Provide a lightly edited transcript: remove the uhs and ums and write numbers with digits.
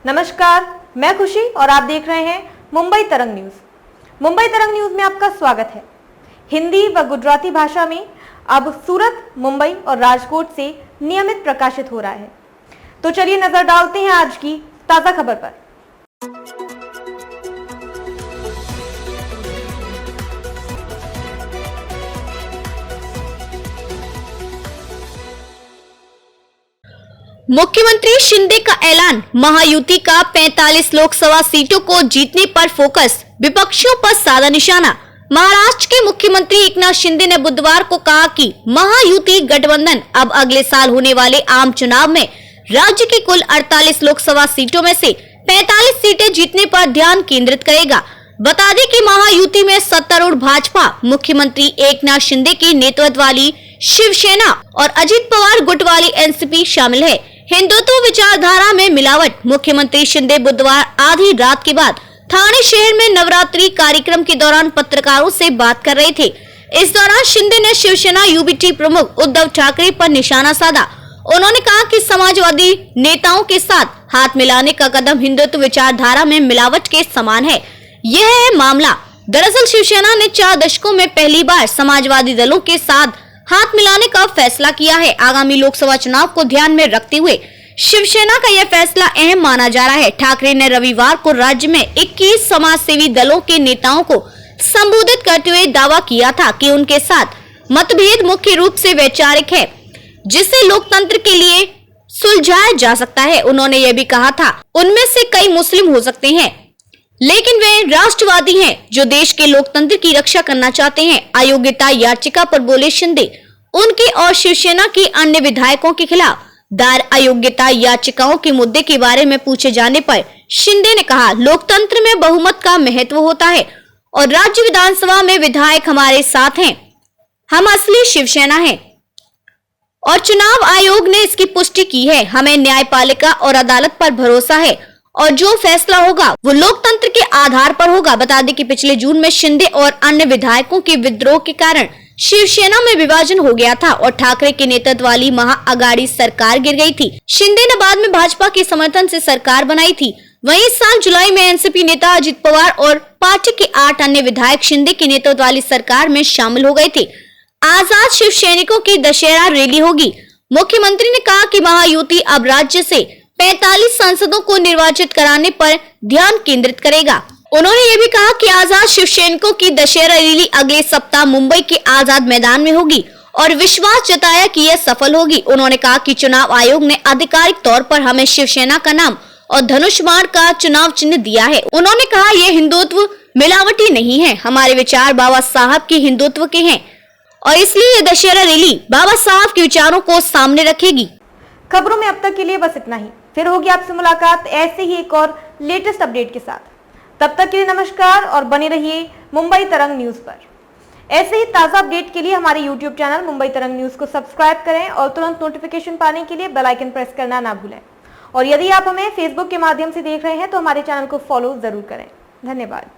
नमस्कार, मैं खुशी और आप देख रहे हैं मुंबई तरंग न्यूज। मुंबई तरंग न्यूज में आपका स्वागत है। हिंदी व गुजराती भाषा में अब सूरत, मुंबई और राजकोट से नियमित प्रकाशित हो रहा है। तो चलिए नजर डालते हैं आज की ताजा खबर पर। मुख्यमंत्री शिंदे का ऐलान, महायुति का 45 लोकसभा सीटों को जीतने पर फोकस, विपक्षियों पर साधा निशाना। महाराष्ट्र के मुख्यमंत्री एकनाथ शिंदे ने बुधवार को कहा कि महायुति गठबंधन अब अगले साल होने वाले आम चुनाव में राज्य की कुल 48 लोकसभा सीटों में से 45 सीटें जीतने पर ध्यान केंद्रित करेगा। बता दें कि महायुति में सत्तारूढ़ भाजपा, मुख्यमंत्री एकनाथ शिंदे की नेतृत्व वाली शिवसेना और अजित पवार गुट वाली एनसीपी शामिल है। हिंदुत्व विचारधारा में मिलावट, मुख्यमंत्री शिंदे बुधवार आधी रात के बाद थाने शहर में नवरात्रि कार्यक्रम के दौरान पत्रकारों से बात कर रहे थे। इस दौरान शिंदे ने शिवसेना यूबीटी प्रमुख उद्धव ठाकरे पर निशाना साधा। उन्होंने कहा कि समाजवादी नेताओं के साथ हाथ मिलाने का कदम हिंदुत्व विचारधारा में मिलावट के समान है। यह है मामला। दरअसल शिवसेना ने 4 दशकों में पहली बार समाजवादी दलों के साथ हाथ मिलाने का फैसला किया है। आगामी लोकसभा चुनाव को ध्यान में रखते हुए शिवसेना का यह फैसला अहम माना जा रहा है। ठाकरे ने रविवार को राज्य में 21 समाजसेवी दलों के नेताओं को संबोधित करते हुए दावा किया था कि उनके साथ मतभेद मुख्य रूप से वैचारिक है, जिसे लोकतंत्र के लिए सुलझाया जा सकता है। उन्होंने यह भी कहा था, उनमें से कई मुस्लिम हो सकते हैं, लेकिन वे राष्ट्रवादी हैं जो देश के लोकतंत्र की रक्षा करना चाहते हैं। अयोग्यता याचिका पर बोले शिंदे, उनके और शिवसेना के अन्य विधायकों के खिलाफ दायर अयोग्यता याचिकाओं के मुद्दे के बारे में पूछे जाने पर शिंदे ने कहा, लोकतंत्र में बहुमत का महत्व होता है और राज्य विधानसभा में विधायक हमारे साथ हैं। हम असली शिवसेना हैं और चुनाव आयोग ने इसकी पुष्टि की है। हमें न्यायपालिका और अदालत पर भरोसा है और जो फैसला होगा वो लोकतंत्र के आधार पर होगा। बता दें कि पिछले जून में शिंदे और अन्य विधायकों के विद्रोह के कारण शिवसेना में विभाजन हो गया था और ठाकरे के नेतृत्व वाली महाअघाड़ी सरकार गिर गई थी। शिंदे ने बाद में भाजपा के समर्थन से सरकार बनाई थी। वहीं इस साल जुलाई में एनसीपी नेता अजित पवार और पार्टी के 8 अन्य विधायक शिंदे के नेतृत्व वाली सरकार में शामिल हो गए थे। आजाद शिव सैनिकों की दशहरा रैली होगी। मुख्यमंत्री ने कहा कि महायुति अब राज्य से 45 सांसदों को निर्वाचित कराने पर ध्यान केंद्रित करेगा। उन्होंने ये भी कहा कि आजाद शिव सैनिकों की दशहरा रैली अगले सप्ताह मुंबई के आजाद मैदान में होगी और विश्वास जताया कि यह सफल होगी। उन्होंने कहा कि चुनाव आयोग ने आधिकारिक तौर पर हमें शिवसेना का नाम और धनुष बाण का चुनाव चिन्ह दिया है। उन्होंने कहा, यह हिंदुत्व मिलावटी नहीं है, हमारे विचार बाबा साहब के हिंदुत्व के हैं और इसलिए यह दशहरा रैली बाबा साहब के विचारों को सामने रखेगी। खबरों में अब तक के लिए बस इतना ही। फिर होगी आपसे मुलाकात ऐसे ही एक और लेटेस्ट अपडेट के साथ। तब तक के लिए नमस्कार और बने रहिए मुंबई तरंग न्यूज पर। ऐसे ही ताजा अपडेट के लिए हमारे YouTube चैनल मुंबई तरंग न्यूज को सब्सक्राइब करें और तुरंत नोटिफिकेशन पाने के लिए बेल आइकन प्रेस करना ना भूलें। और यदि आप हमें फेसबुक के माध्यम से देख रहे हैं तो हमारे चैनल को फॉलो जरूर करें। धन्यवाद।